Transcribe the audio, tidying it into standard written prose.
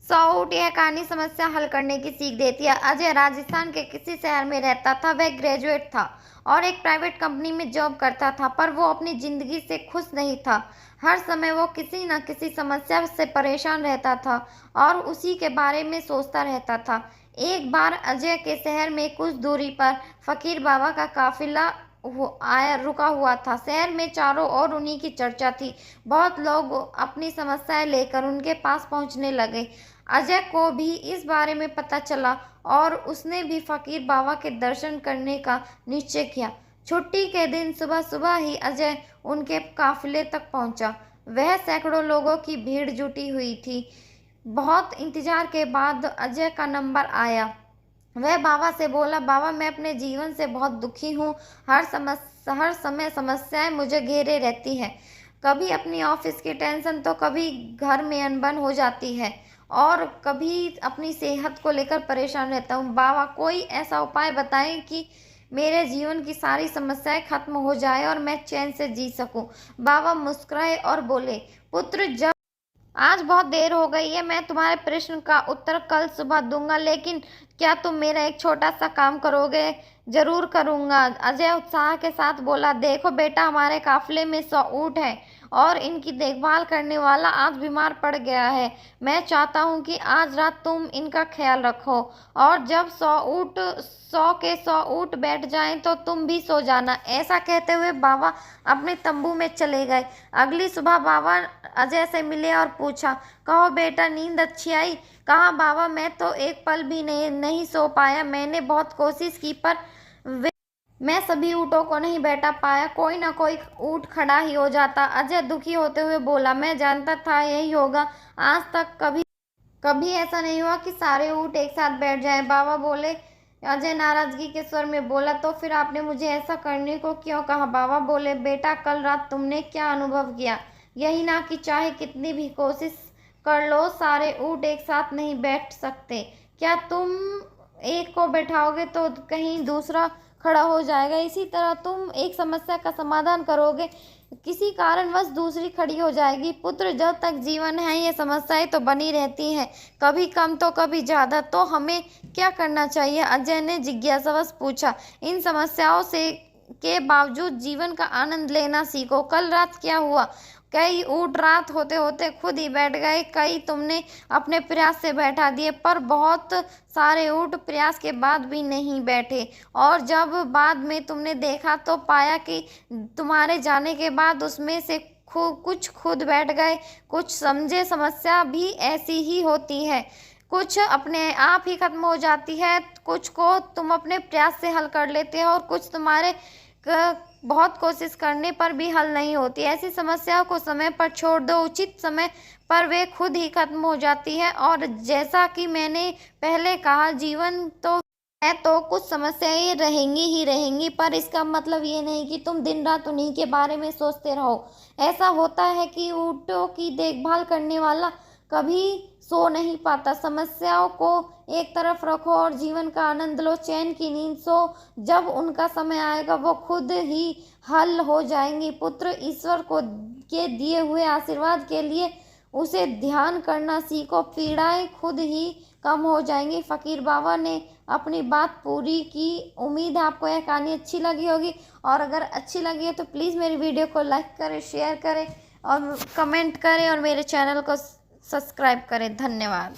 Saw यह कहानी समस्या हल करने की सीख देती है। अजय राजस्थान के किसी शहर में रहता था। वह ग्रेजुएट था और एक प्राइवेट कंपनी में जॉब करता था, पर वो अपनी जिंदगी से खुश नहीं था। हर समय वो किसी न किसी समस्या से परेशान रहता था और उसी के बारे में सोचता रहता था। एक बार अजय के शहर में कुछ दूरी पर फकीर बाबा का काफिला रुका हुआ था। शहर में चारों ओर उन्हीं की चर्चा थी। बहुत लोग अपनी समस्याएं लेकर उनके पास पहुंचने लगे। अजय को भी इस बारे में पता चला और उसने भी फकीर बाबा के दर्शन करने का निश्चय किया। छुट्टी के दिन सुबह सुबह ही अजय उनके काफिले तक पहुंचा। वह सैकड़ों लोगों की भीड़ जुटी हुई थी। बहुत इंतजार के बाद अजय का नंबर आया। वह बाबा से बोला, बाबा मैं अपने जीवन से बहुत दुखी हूँ। हर समय समस्याएं मुझे घेरे रहती हैं। कभी अपनी ऑफिस की टेंशन तो कभी घर में अनबन हो जाती है और कभी अपनी सेहत को लेकर परेशान रहता हूँ। बाबा कोई ऐसा उपाय बताएं कि मेरे जीवन की सारी समस्याएं खत्म हो जाए और मैं चैन से जी सकूं। बाबा मुस्कुराए और बोले, पुत्र जब आज बहुत देर हो गई है, मैं तुम्हारे प्रश्न का उत्तर कल सुबह दूंगा, लेकिन क्या तुम मेरा एक छोटा सा काम करोगे? जरूर करूंगा, अजय उत्साह के साथ बोला। देखो बेटा, हमारे काफिले में 100 ऊँट हैं और इनकी देखभाल करने वाला आज बीमार पड़ गया है। मैं चाहता हूँ कि आज रात तुम इनका ख्याल रखो और जब 100 ऊँट बैठ जाएं तो तुम भी सो जाना। ऐसा कहते हुए बाबा अपने तंबू में चले गए। अगली सुबह बाबा अजय से मिले और पूछा, कहो बेटा, नींद अच्छी आई? कहा, बाबा मैं तो एक पल भी नहीं सो पाया। मैंने बहुत कोशिश की पर मैं सभी ऊँटों को नहीं बैठा पाया। कोई ना कोई ऊँट खड़ा ही हो जाता। अजय दुखी होते हुए बोला, मैं जानता था यही होगा। आज तक कभी ऐसा नहीं हुआ कि सारे ऊँट एक साथ बैठ जाएं। बाबा बोले। अजय नाराजगी के स्वर में बोला, तो फिर आपने मुझे ऐसा करने को क्यों कहा? बाबा बोले, बेटा कल रात तुमने क्या अनुभव किया? यही ना कि चाहे कितनी भी कोशिश कर लो, सारे ऊँट एक साथ नहीं बैठ सकते। क्या तुम एक को बैठाओगे तो कहीं दूसरा खड़ा हो जाएगा। इसी तरह तुम एक समस्या का समाधान करोगे, किसी कारणवश दूसरी खड़ी हो जाएगी। पुत्र, जब तक जीवन है ये समस्याएं तो बनी रहती हैं, कभी कम तो कभी ज्यादा। तो हमें क्या करना चाहिए? अजय ने जिज्ञासावश पूछा। इन समस्याओं से के बावजूद जीवन का आनंद लेना सीखो। कल रात क्या हुआ? कई ऊँट रात होते होते खुद ही बैठ गए, कई तुमने अपने प्रयास से बैठा दिए, पर बहुत सारे ऊँट प्रयास के बाद भी नहीं बैठे। और जब बाद में तुमने देखा तो पाया कि तुम्हारे जाने के बाद उसमें से कुछ खुद बैठ गए, कुछ समझे। समस्या भी ऐसी ही होती है, कुछ अपने आप ही खत्म हो जाती है, कुछ को तुम अपने प्रयास से हल कर लेते हो और कुछ तुम्हारे बहुत कोशिश करने पर भी हल नहीं होती। ऐसी समस्याओं को समय पर छोड़ दो, उचित समय पर वे खुद ही खत्म हो जाती है। और जैसा कि मैंने पहले कहा, जीवन तो है तो कुछ समस्याएं रहेंगी ही रहेंगी, पर इसका मतलब ये नहीं कि तुम दिन रात उन्हीं के बारे में सोचते रहो। ऐसा होता है कि ऊँटों की देखभाल करने वाला कभी सो नहीं पाता। समस्याओं को एक तरफ रखो और जीवन का आनंद लो, चैन की नींद सो। जब उनका समय आएगा वो खुद ही हल हो जाएंगी। पुत्र, ईश्वर को के दिए हुए आशीर्वाद के लिए उसे ध्यान करना सीखो, पीड़ाएं खुद ही कम हो जाएंगी। फकीर बाबा ने अपनी बात पूरी की। उम्मीद है आपको यह कहानी अच्छी लगी होगी, और अगर अच्छी लगी है तो प्लीज़ मेरी वीडियो को लाइक करें, शेयर करें और कमेंट करें और मेरे चैनल को सब्सक्राइब करें। धन्यवाद।